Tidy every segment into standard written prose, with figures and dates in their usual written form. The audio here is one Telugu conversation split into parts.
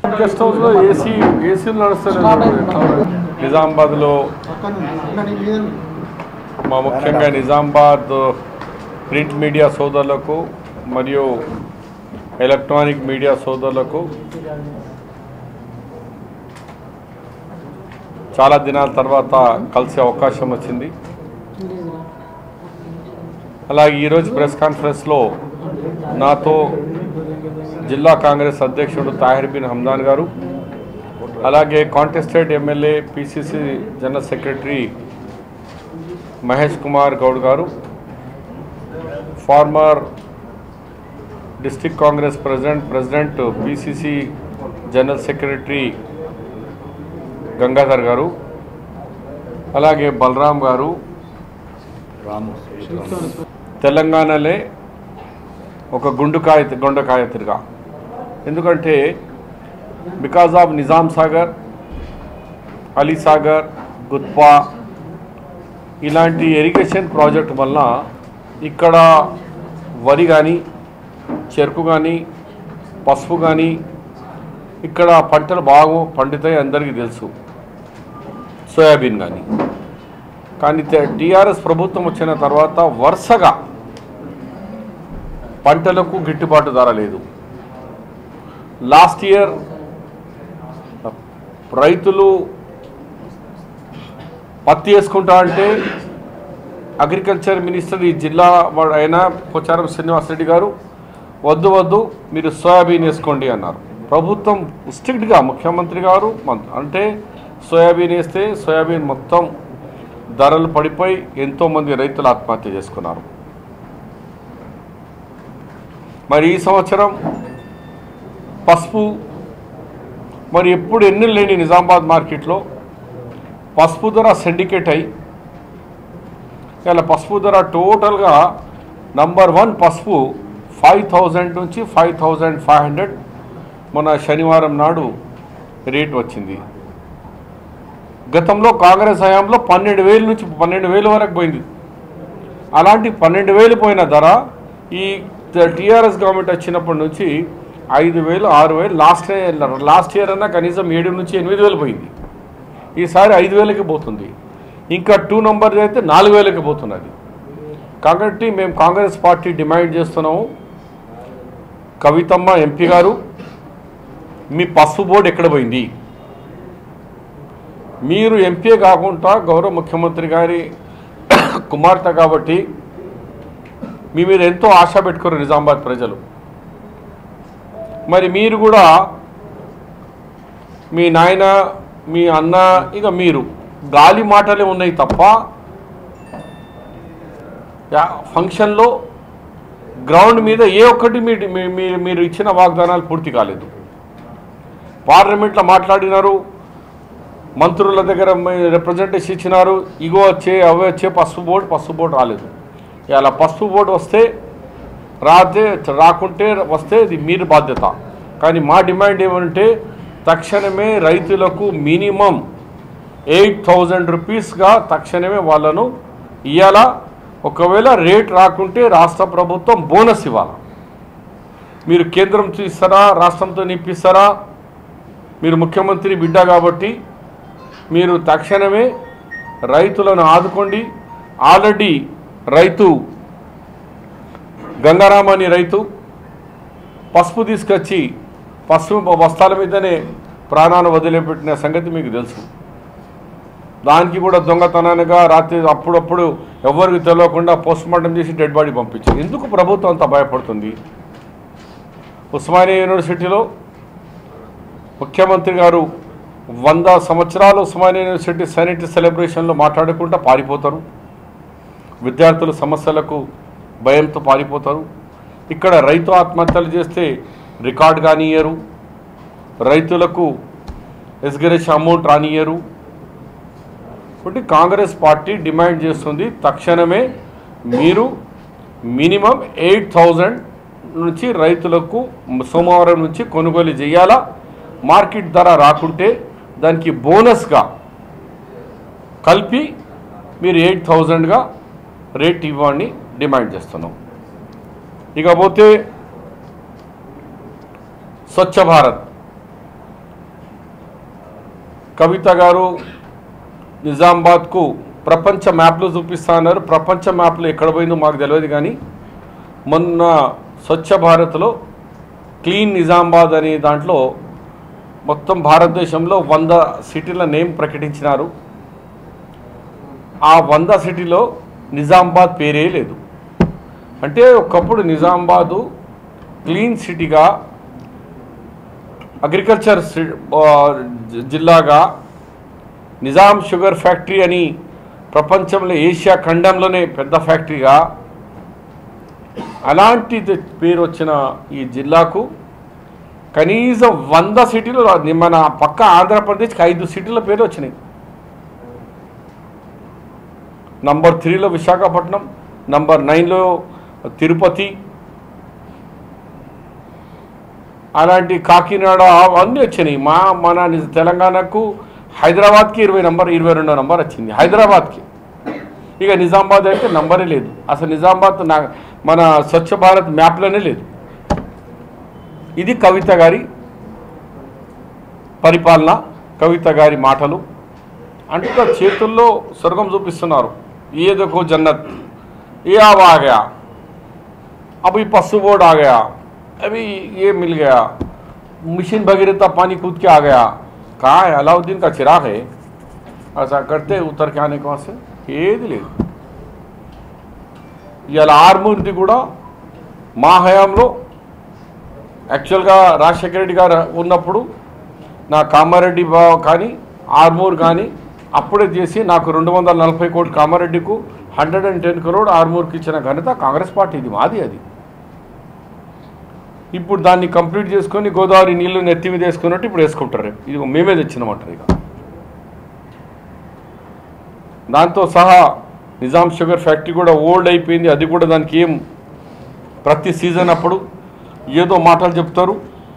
గెస్ట్ హౌస్లో ఏసీలు నడుస్తాయి. నిజామాబాద్లో ముఖ్యంగా నిజామాబాద్ ప్రింట్ మీడియా సోదరులకు మరియు ఎలక్ట్రానిక్ మీడియా సోదరులకు చాలా దినాల తర్వాత కలిసే అవకాశం వచ్చింది. అలాగే ఈరోజు ప్రెస్ కాన్ఫరెన్స్లో నాతో జిల్లా కాంగ్రెస్ అధ్యక్షుడు తాహిర్ బిన్ హమ్దాన్ గారు, అలాగే contested MLA PCC general secretary Mahesh Kumar Goud గారు, former district Congress president PCC general secretary Gangadhar గారు, అలాగే బలరాం గారు, తెలంగాణలో ఒక గుండకాయ తిరుగా. ఎందుకంటే బికాజ్ ఆఫ్ నిజాం సాగర్, అలీ సాగర్, గుత్పా ఇలాంటి ఇరిగేషన్ ప్రాజెక్ట్ వల్ల ఇక్కడ వరి కానీ, చెరుకు కానీ, పసుపు కానీ ఇక్కడ పంటలు బాగా పండుతాయి, అందరికీ తెలుసు. సోయాబీన్ కానీ టీఆర్ఎస్ ప్రభుత్వం వచ్చిన తర్వాత వరుసగా పంటలకు గిట్టుబాటు ధర లేదు. లాస్ట్ ఇయర్ రైతులు పత్తి వేసుకుంటా అంటే అగ్రికల్చర్ మినిస్టర్ ఈ జిల్లా అయిన పోచారం శ్రీనివాసరెడ్డి గారు వద్దు మీరు సోయాబీన్ వేసుకోండి అన్నారు. ప్రభుత్వం స్ట్రిక్ట్గా ముఖ్యమంత్రి గారు అంటే సోయాబీన్ వేస్తే సోయాబీన్ మొత్తం ధరలు పడిపోయి ఎంతోమంది రైతులు ఆత్మహత్య చేసుకున్నారు. మరి ఈ సంవత్సరం పసుపు మరి ఎప్పుడు ఎన్ని లేని నిజామాబాద్ మార్కెట్లో పసుపు ధర సిండికేట్ అయ్యి ఇలా పసుపు ధర టోటల్గా నంబర్ 1 పసుపు 5,000 నుంచి 5,500 మొన్న శనివారం నాడు రేట్ వచ్చింది. గతంలో కాంగ్రెస్ హయాంలో 12,000 నుంచి 12,000 వరకు పోయింది. అలాంటి 12,000 పోయిన ధర ఈ టీఆర్ఎస్ గవర్నమెంట్ వచ్చినప్పటి నుంచి 5,000, 6,000, లాస్ట్ ఇయర్ అన్నా కనీసం 7 నుంచి 8,000 పోయింది. ఈసారి 5,000కి పోతుంది. ఇంకా 2 నంబర్ అయితే 4,000కి పోతున్నది. కాబట్టి మేము కాంగ్రెస్ పార్టీ డిమాండ్ చేస్తున్నాము, కవితమ్మ ఎంపీ గారు మీ పసుపు బోర్డు ఎక్కడ పోయింది? మీరు ఎంపీ కాకుండా గౌరవ ముఖ్యమంత్రి గారి కుమార్తె కాబట్టి మీ మీద ఎంతో ఆశ పెట్టుకున్నారు నిజామాబాద్ ప్రజలు. మరి మీరు కూడా మీ నాయన, మీ అన్న, ఇక మీరు గాలి మాటలే ఉన్నాయి తప్ప ఫంక్షన్లో గ్రౌండ్ మీద ఏ ఒక్కటి మీరు ఇచ్చిన వాగ్దానాలు పూర్తి కాలేదు. పార్లమెంట్లో మాట్లాడినారు, మంత్రుల దగ్గర రిప్రజెంటేషన్ ఇచ్చినారు, ఇగో వచ్చే అవే వచ్చే పసుపు బోర్డు రాలేదు. ఇలా పసుపు బోర్డు వస్తే రాకుంటే వస్తే ఇది మీరు బాధ్యత. కానీ మా డిమాండ్ ఏమంటే తక్షణమే రైతులకు మినిమం 8,000 రూపీస్గా తక్షణమే వాళ్ళను ఇవ్వాలా. ఒకవేళ రేట్ రాకుంటే రాష్ట్ర ప్రభుత్వం బోనస్ ఇవ్వాలా. మీరు కేంద్రంతో ఇస్తారా, రాష్ట్రంతో నిప్పిస్తారా? మీరు ముఖ్యమంత్రి బిడ్డ కాబట్టి మీరు తక్షణమే రైతులను ఆదుకోండి. ఆల్రెడీ రైతు గంగారాం అని రైతు పసుపు తీసుకొచ్చి పసుపు బస్తాల మీదనే ప్రాణాలు వదిలిపెట్టిన సంగతి మీకు తెలుసు. దానికి కూడా దొంగతనాలుగా రాత్రి అప్పుడప్పుడు ఎవరికి తెలియకుండా పోస్ట్మార్టం చేసి డెడ్ బాడీ పంపించారు. ఎందుకు ప్రభుత్వం అంత భయపడుతుంది? ఉస్మానియా యూనివర్సిటీలో ముఖ్యమంత్రి గారు 100 సంవత్సరాలు ఉస్మానియా యూనివర్సిటీ సైనిటీ సెలబ్రేషన్లో మాట్లాడకుండా పారిపోతారు. విద్యార్థుల సమస్యలకు భయంతో పారిపోతారు. ఇక్కడ రైతు ఆత్మహత్యలు చేస్తే రికార్డు కానియరు, రైతులకు ఎస్గరేష్ అమౌంట్ రానియరు. కాబట్టి కాంగ్రెస్ పార్టీ డిమాండ్ చేస్తుంది తక్షణమే మీరు మినిమం 8,000 నుంచి రైతులకు సోమవారం నుంచి కొనుగోలు చేయాలా. మార్కెట్ ధర రాకుంటే దానికి బోనస్గా కలిపి మీరు 8,000గా రేట్ ఇవ్వండి డిమాండ్ చేస్తున్నాం. ఇకపోతే స్వచ్ఛ భారత్ కవిత గారు నిజామాబాద్కు ప్రపంచ మ్యాప్లో చూపిస్తా అన్నారు. ప్రపంచ మ్యాప్లో ఎక్కడ పోయిందో మాకు తెలియదు, కానీ మొన్న స్వచ్ఛ భారత్లో క్లీన్ నిజామాబాద్ అనే దాంట్లో మొత్తం భారతదేశంలో 100 సిటీల నేమ్ ప్రకటించినారు. ఆ 100 సిటీలో నిజామాబాద్ పేరే లేదు. అంటే ఒకప్పుడు నిజామాబాదు క్లీన్ సిటీగా, అగ్రికల్చర్ జిల్లాగా, నిజాం షుగర్ ఫ్యాక్టరీ అని ప్రపంచంలో ఏషియా ఖండంలోనే పెద్ద ఫ్యాక్టరీగా అలాంటి పేరు వచ్చిన ఈ జిల్లాకు కనీసం 100 సిటీలు, మన పక్క ఆంధ్రప్రదేశ్కి 5 సిటీల పేరు వచ్చినాయి. నంబర్ 3లో విశాఖపట్నం, నంబర్ 9లో తిరుపతి, అలాంటి కాకినాడ అవన్నీ వచ్చినాయి. మన తెలంగాణకు హైదరాబాద్కి 22 నంబర్ వచ్చింది హైదరాబాద్కి. ఇక నిజామాబాద్ అయితే నంబరే లేదు అసలు. నిజామాబాద్ మన స్వచ్ఛ భారత్ మ్యాప్లోనే లేదు. ఇది కవిత గారి పరిపాలన, కవిత గారి మాటలు. అంతా చేతుల్లో స్వర్గం చూపిస్తున్నారు. ఏదోకో జన్నత్, ఏ अब आ गया, अब ये पशु बोर्ड आ गया, अभी ये मिल गया, मिशन भगीरथा पानी कूद के आ गया. कहाँ है अलाउद्दीन का चिराग है, ऐसा करते उतर के आने को से ఏది లేదు. ఇలా ఆర్మూర్ది కూడా మా హయాంలో యాక్చువల్గా రాజశేఖర రెడ్డి గారు ఉన్నప్పుడు నా కామారెడ్డి కానీ ఆర్మూర్ కానీ అప్పుడే చేసి నాకు 240 కోట్లు కామారెడ్డికు 110 crore ఆర్మూర్కి ఇచ్చిన ఘనత కాంగ్రెస్ పార్టీది, మాది అది. ఇప్పుడు దాన్ని కంప్లీట్ చేసుకొని గోదావరి నీళ్లు నెత్తి మీద వేసుకున్నట్టు ఇప్పుడు వేసుకుంటారు. ఇది మేమే తెచ్చినామంటారు. ఇక దాంతో సహా నిజాం షుగర్ ఫ్యాక్టరీ కూడా ఓల్డ్ అయిపోయింది. అది కూడా దానికి ఏం ప్రతి సీజన్ అప్పుడు ఏదో మాటలు చెప్తారు,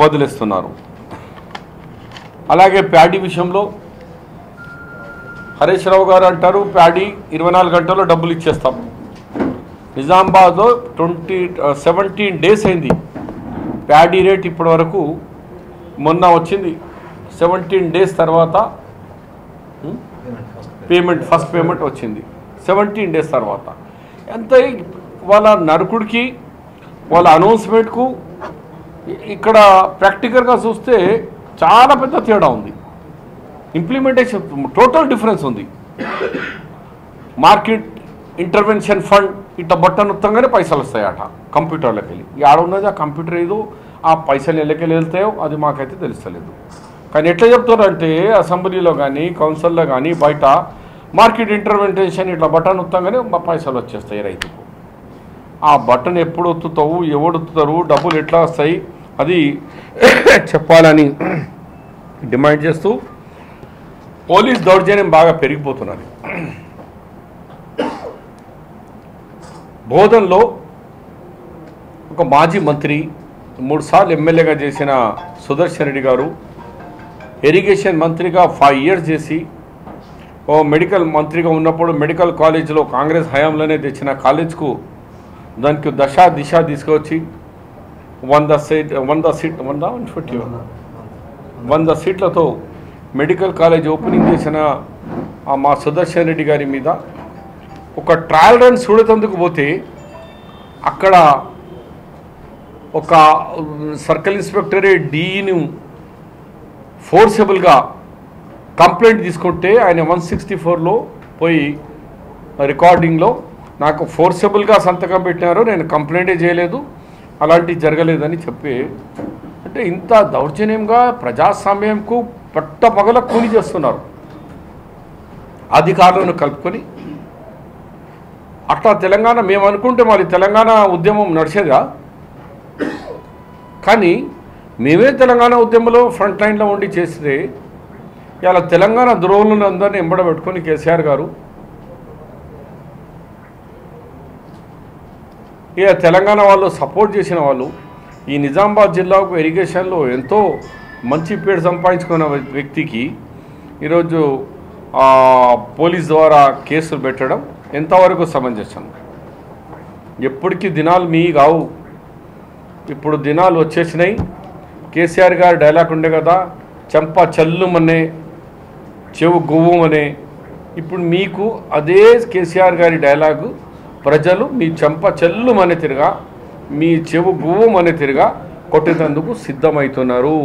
వదిలేస్తున్నారు. అలాగే ప్యాడీ విషయంలో హరీష్ రావు గారు అంటారు ప్యాడీ 24 గంటల్లో డబ్బులు ఇచ్చేస్తాం. నిజామాబాద్లో 17 days అయింది ప్యాడీ రేట్ ఇప్పటి వరకు. మొన్న వచ్చింది 17 days తర్వాత పేమెంట్, ఫస్ట్ పేమెంట్ వచ్చింది 17 days తర్వాత. ఎంత వాళ్ళ నరకుడికి వాళ్ళ అనౌన్స్మెంట్కు ఇక్కడ ప్రాక్టికల్గా చూస్తే చాలా పెద్ద తేడా ఉంది. ఇంప్లిమెంటేషన్ టోటల్ డిఫరెన్స్ ఉంది. మార్కెట్ ఇంటర్వెన్షన్ ఫండ్ ఇట్లా బట్టన్ ఉత్తంగానే పైసలు వస్తాయట కంప్యూటర్లోకి వెళ్ళి. ఆడ ఉన్నది ఆ కంప్యూటర్ ఏదో ఆ పైసలు ఎల్లకెళ్ళి వెళ్తాయో అది మాకైతే తెలుస్తలేదు. కానీ ఎట్లా చెప్తారంటే అసెంబ్లీలో కానీ కౌన్సిల్లో కానీ బయట మార్కెట్ ఇంటర్వెన్షన్ ఇట్లా బటన్ ఉత్తంగానే పైసలు వచ్చేస్తాయి రైతుకు. ఆ బటన్ ఎప్పుడు ఒత్తుతావు, ఎవడు ఒత్తుతారు, డబ్బులు ఎట్లా వస్తాయి అది చెప్పాలని డిమాండ్ చేస్తూ పోలీస్ దౌర్జన్యం బాగా పెరిగిపోతున్నది. బోధన్లో ఒక మాజీ మంత్రి 3 సార్లు ఎమ్మెల్యేగా చేసిన సుదర్శన్ రెడ్డి గారు ఇరిగేషన్ మంత్రిగా 5 years చేసి ఓ మెడికల్ మంత్రిగా ఉన్నప్పుడు మెడికల్ కాలేజీలో కాంగ్రెస్ హయాంలోనే తెచ్చిన కాలేజ్కు దానికి దిశ తీసుకొచ్చి 100 సీట్లతో మెడికల్ కాలేజ్ ఓపెనింగ్ చేసిన మా సుదర్శన్ రెడ్డి గారి మీద ఒక ట్రయల్ రన్ చూడేందుకు పోతే అక్కడ ఒక సర్కిల్ ఇన్స్పెక్టరే డీను ఫోర్సబుల్గా కంప్లైంట్ తీసుకుంటే ఆయన 164లో పోయి రికార్డింగ్లో నాకు ఫోర్సబుల్గా సంతకం పెట్టినారు, నేను కంప్లైంటే చేయలేదు, అలాంటివి జరగలేదని చెప్పి. అంటే ఇంత దౌర్జన్యంగా ప్రజాస్వామ్యంకు పట్టపగల కూలి చేస్తున్నారు అధికారులను కలుపుకొని. అట్లా తెలంగాణ మేము అనుకుంటే మరి తెలంగాణ ఉద్యమం నడిచేదా? కానీ మేమే తెలంగాణ ఉద్యమంలో ఫ్రంట్ లైన్లో ఉండి చేస్తే ఇలా తెలంగాణ ద్రోహులను అందరినీ ఎంబడబెట్టుకొని కేసీఆర్ గారు ఇక తెలంగాణ వాళ్ళు సపోర్ట్ చేసిన వాళ్ళు ఈ నిజామాబాద్ జిల్లాకు ఇరిగేషన్లో ఎంతో మంచి పేరు సంపాదించుకున్న వ్యక్తికి ఈరోజు పోలీస్ ద్వారా కేసులు పెట్టడం ఎంతవరకు సమంజసం? ఎప్పటికీ దినాలు మీ కావు, ఇప్పుడు దినాలు వచ్చేసినాయి. కేసీఆర్ గారు డైలాగ్ ఉండే కదా, చెంప చల్లుమన్నే చెవు గువ్వమనే. ఇప్పుడు మీకు అదే కేసీఆర్ గారి డైలాగు ప్రజలు మీ చెంప చెల్లుమనే తిరిగా, మీ చెవు గువ్వమనే తిరిగా కొట్టేందుకు సిద్ధమవుతున్నారు.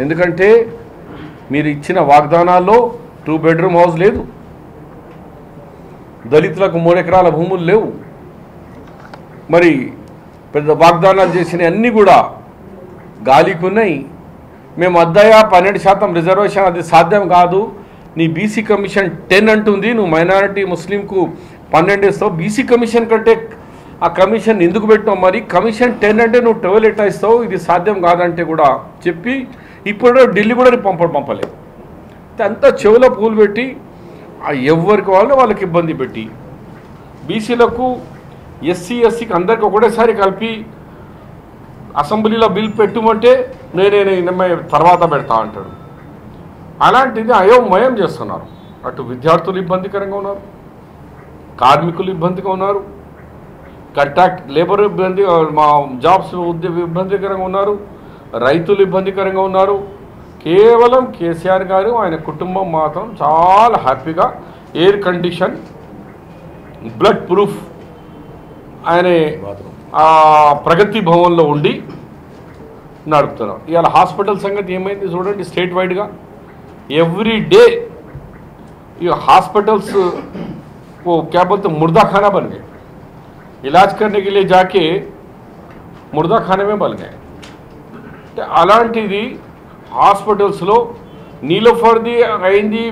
ఎందుకంటే మీరు ఇచ్చిన వాగ్దానాల్లో 2 బెడ్రూమ్ హౌస్ లేదు, దళితులకు 3 ఎకరాల భూములు లేవు, మరి పెద్ద వాగ్దానాలు చేసిన అన్నీ కూడా గాలికి ఉన్నాయి. మేము అద్దయా 12% రిజర్వేషన్ అది సాధ్యం కాదు, నీ బీసీ కమిషన్ 10 అంటుంది, నువ్వు మైనారిటీ ముస్లింకు 12 ఇస్తావు, బీసీ కమిషన్ కంటే ఆ కమిషన్ ఎందుకు పెట్టావు, మరి కమిషన్ 10 అంటే నువ్వు 12 ఎట్లా ఇస్తావు, ఇది సాధ్యం కాదంటే కూడా చెప్పి ఇప్పుడు ఢిల్లీ కూడా పంపలేదు. అంతా చెవులో పూలు పెట్టి ఎవరికి వాళ్ళకి ఇబ్బంది పెట్టి బీసీలకు ఎస్సీకి అందరికి ఒకటేసారి కలిపి అసెంబ్లీలో బిల్ పెట్టుమంటే నేను తర్వాత పెడతా అంటాడు. అలాంటిది అయోమయం చేస్తున్నారు. అటు విద్యార్థులు ఇబ్బందికరంగా ఉన్నారు, కార్మికులు ఇబ్బందిగా ఉన్నారు, కాంట్రాక్ట్ లేబర్ మా జాబ్స్ ఇబ్బందికరంగా ఉన్నారు, రైతులు ఇబ్బందికరంగా ఉన్నారు. కేవలం కేసీఆర్ గారు ఆయన కుటుంబం మాత్రం చాలా హ్యాపీగా ఎయిర్ కండిషన్ బ్లడ్ ప్రూఫ్ ఆయన ప్రగతి భవన్లో ఉండి నడుపుతున్నారు. ఇవాళ హాస్పిటల్ సంగతి ఏమైంది చూడండి. స్టేట్ వైడ్గా एवरी डे ये हॉस्पिटल्स को क्या बोलते मुर्दा खाना बन गए, इलाज करने के लिए जाके मुर्दा खाने में बन गए. అలాంటిది హాస్పిటల్స్లో నీలోఫర్ది అయింది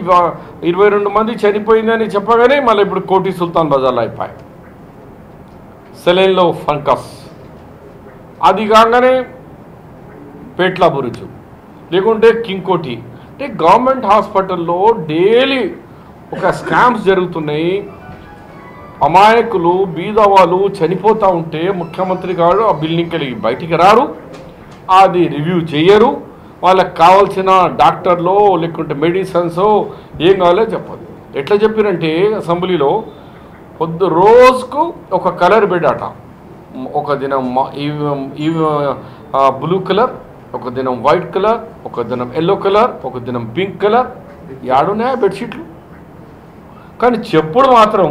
22 మంది చనిపోయిందని చెప్పగానే మళ్ళీ ఇప్పుడు కోటి సుల్తాన్ బజార్లో అయిపోయాయి. సెలైన్లో ఫంకస్ అది కాగానే పేట్ల బురుజు లేకుంటే కింగ్కోటి. అంటే గవర్నమెంట్ హాస్పిటల్లో డైలీ ఒక స్కామ్స్ జరుగుతున్నాయి. అమాయకులు బీదవాళ్ళు చనిపోతూ ఉంటే ముఖ్యమంత్రి గారు ఆ బిల్డింగ్కి వెళ్ళి బయటికి రారు, అది రివ్యూ చేయరు, వాళ్ళకి కావాల్సిన డాక్టర్లో లేకుంటే మెడిసిన్స్ ఏం కావాలో చెప్పదు. ఎట్లా చెప్పారంటే అసెంబ్లీలో రోజుకు ఒక కలర్ బెడ్ అట. ఒక దినం బ్లూ కలర్, ఒక దినం వైట్ కలర్, ఒక దినం ఎల్లో కలర్, ఒక దినం పింక్ కలర్. యాడున్నాయా బెడ్షీట్లు? కానీ చెప్పుడు మాత్రం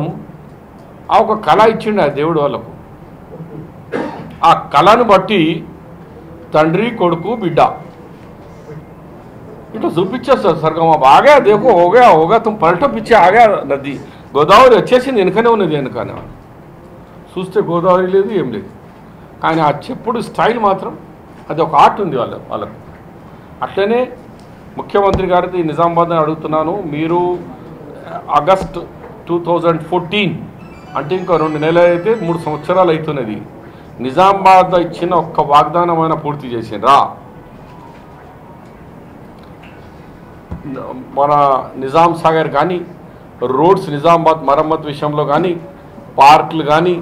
ఆ ఒక కళ ఇచ్చిండు ఆ దేవుడు వాళ్ళకు. ఆ కళను బట్టి తండ్రి కొడుకు బిడ్డ ఇట్లా చూపించేస్తారు. సరిగా బాగా దేకో హోగా తుమ్ పల్టో పిచ్చే ఆగా నది, గోదావరి వచ్చేసింది వెనుకనే ఉన్నది, వెనుకనే చూస్తే గోదావరి లేదు ఏం లేదు. కానీ ఆ చెప్పుడు స్టైల్ మాత్రం అది ఒక ఆర్ట్ ఉంది వాళ్ళకు. అట్లనే ముఖ్యమంత్రి గారిది నిజామాబాద్ అడుగుతున్నాను, మీరు ఆగస్ట్ 2014 అంటే ఇంకా 2 నెలలు అయితే 3 సంవత్సరాలు అవుతున్నది, నిజామాబాద్ ఇచ్చిన ఒక్క వాగ్దానమైన పూర్తి చేసిండ్రా? మన నిజాం సాగర్ కానీ రోడ్స్ నిజామాబాద్ మరమ్మతు విషయంలో కానీ పార్కులు కానీ